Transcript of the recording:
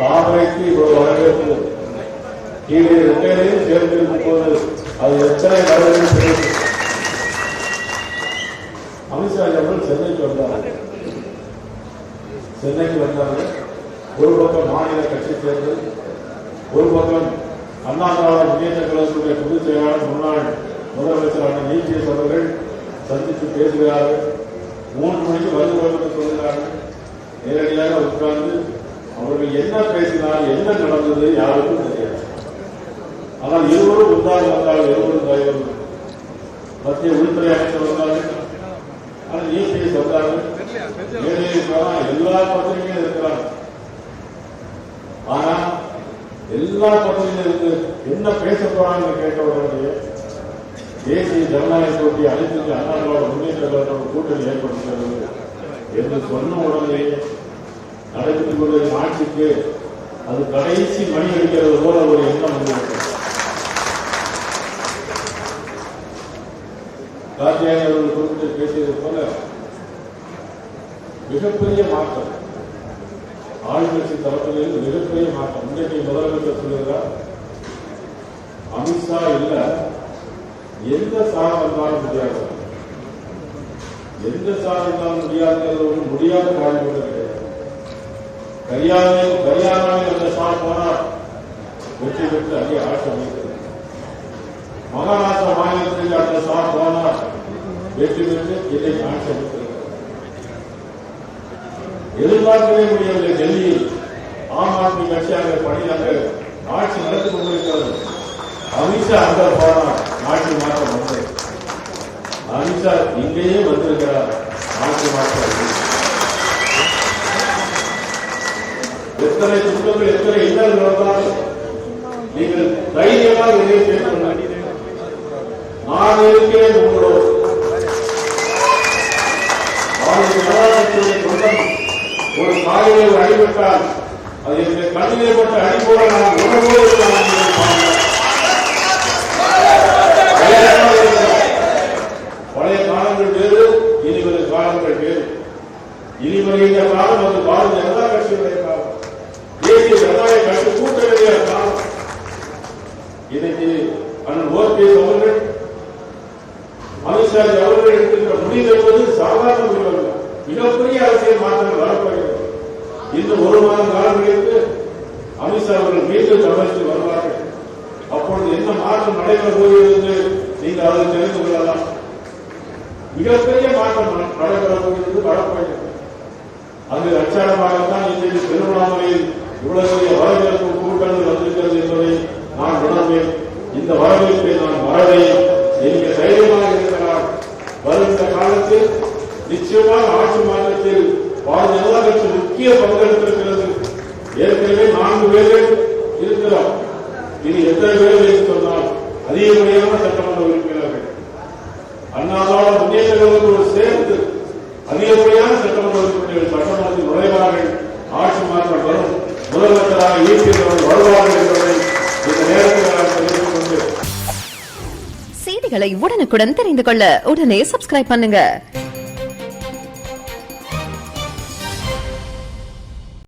தாமரைக்கு இவ்வளவு வரவேற்பு கீழே ரெட்டையிலையும் சேர்ந்திருக்கும் போது அது எத்தனை வரவேற்பு. அமித்ஷா அவர்கள் சென்னைக்கு வந்தார்கள். ஒரு பக்கம் மாநில கட்சி தேர்தல், ஒரு பக்கம் அண்ணா திராவிட முன்னேற்ற கழகத்துடைய பொதுச் செயலாளர் முன்னாள் முதலமைச்சரான நீதியரசு அவர்கள் சந்தித்து பேசுகிறார்கள். 3 மணிக்கு வருவதற்கு சொல்கிறார்கள். நேரடியாக உட்கார்ந்து அவர்கள் என்ன பேசினால் என்ன நடந்தது யாருக்கும் தெரியாது. ஆனால் இருவரும் உண்டாக வந்தால் இருவரும் தலைவர்கள். மத்திய உள்துறை அமைச்சர் வந்தார்கள், ஆனால் நீதியரசு வந்தார்கள். எல்லா பத்திரிகையும் இருக்கிறாங்க. ஆனா எல்லா பத்திரிகைகளுக்கு என்ன பேச போறாங்க கேட்டவர்களுடைய தேசிய ஜனநாயக போட்டி அனைத்து அண்ணா திராவிட முன்னேற்ற கழகத்தோட கூட்டணி ஏற்படுத்துகிறது என்று சொன்ன உடனேயே நடைபெற்றுக் கொண்டிருக்கும் ஆட்சிக்கு அது கடைசி மணி அடிக்கிறது போல ஒரு எண்ணம் வந்திருக்கிறது. கார்த்தியாயன் அவர்கள் குறித்து பேசியது போல மிகப்பெரிய மாற்றம், ஆளுங்கட்சி தரப்பில் மிகப்பெரிய மாற்றம். இன்றைக்கு முதலமைச்சர் சொல்லுகிறார், அமித்ஷா இல்ல எந்த சார் வந்தாலும் முடியாது, எந்த சார் வந்தாலும் முடியாது, முடியாத காரணம் கிடையாது. ஹரியானாவில் அந்த சார் போனார், வெற்றி பெற்று அங்கே ஆட்சி அமைக்கிறது. மகாராஷ்டிரா மாநிலத்தில் அந்த சார் போனார், வெற்றி பெற்று இன்றைக்கு ஆட்சி அமைக்கிறது. எதிர்பார்க்கவே முடியவில்லை. டெல்லியில் ஆம் ஆத்மி கட்சியாக பணியாக ஆட்சி நடத்தி கொண்டிருக்கிறது. அமித்ஷா அங்க போனார், ஆட்சி மாற்றம் வந்தது. அமித்ஷா இங்கேயே வந்திருக்கிறார், ஆட்சி மாற்றம். எத்தனை துன்பங்கள் எத்தனை இன்னல்கள் வந்தாலும் நீங்கள் தைரியமாக இதை பேச, நான் இருக்கிறேன் உங்களோடு. ஒரு காலையில் அடிபட்டால் அது என்னுடைய கண்ணிலே பட்ட அடிப்போட நான் உணர்வோடு பழைய காலங்கள் வேறு, இனிவரும் காலங்கள் வேறு. இனிவருகின்ற காலம் அது பாரதிய ஜனதா கட்சியுடைய காலம், தேசிய ஜனநாயக கட்சி கூட்டணிய காலம். இன்னைக்கு அண்ணன் ஓபிஎஸ் அவர்கள், அமித்ஷா அவர்கள் எடுக்கின்ற முடிவு என்பது சாதாரண முடிவு, மிகப்பெரிய அரசியல் மாற்றங்கள் வரப்போகிறது. இன்னும் 1 மாதம் காலம் கழித்து அமித்ஷா அவர்கள் மீண்டும் தமிழகத்தில் வருவார்கள். அப்பொழுது என்ன மாற்றம் நடைபெற போகிறது என்று நீங்கள் அதை தெரிந்து கொள்ளலாம். மிகப்பெரிய மாற்றம் நடைபெற போகிறது, வரப்போகிறது. அங்கு அச்சாரமாகத்தான் இன்றைக்கு திருவண்ணாமலையில் இவ்வளவு பெரிய வரவேற்பு கூட்டங்கள் வந்திருக்கிறது என்பதை நான் உணர்வேன். இந்த வரவேற்பை நான் வரவேன். நீங்கள் தைரியமாக இருக்கிறார். வருகின்ற காலத்தில் நிச்சயமாக ஆட்சி மாற்றத்தில் பாரதிய ஜனதா கட்சி முக்கிய பங்கெடுத்திருக்கிறது. ஏற்கனவே 4 பேர்கள் இருக்கிறோம். இனி எத்தனை பேர்கள் சொன்னால் அதிகப்படியான சட்டமன்ற உறுப்பினர்கள் அண்ணாவோட முன்னேற்ற கழகத்தோடு சேர்த்து அதிகப்படியான சட்டமன்ற உறுப்பினர்கள் சட்டமன்றத்தில் நுழைவார்கள். ஆட்சி மாற்றம் வரும். முதலமைச்சராக ஈர்க்கிறவர்கள் வருவார்கள் என்பதை இந்த நேரத்தில் நான் தெரிவித்துக் கொண்டு செய்திகளை உடனுக்குடன் தெரிந்து கொள்ள உடனே சப்ஸ்கிரைப் பண்ணுங்க.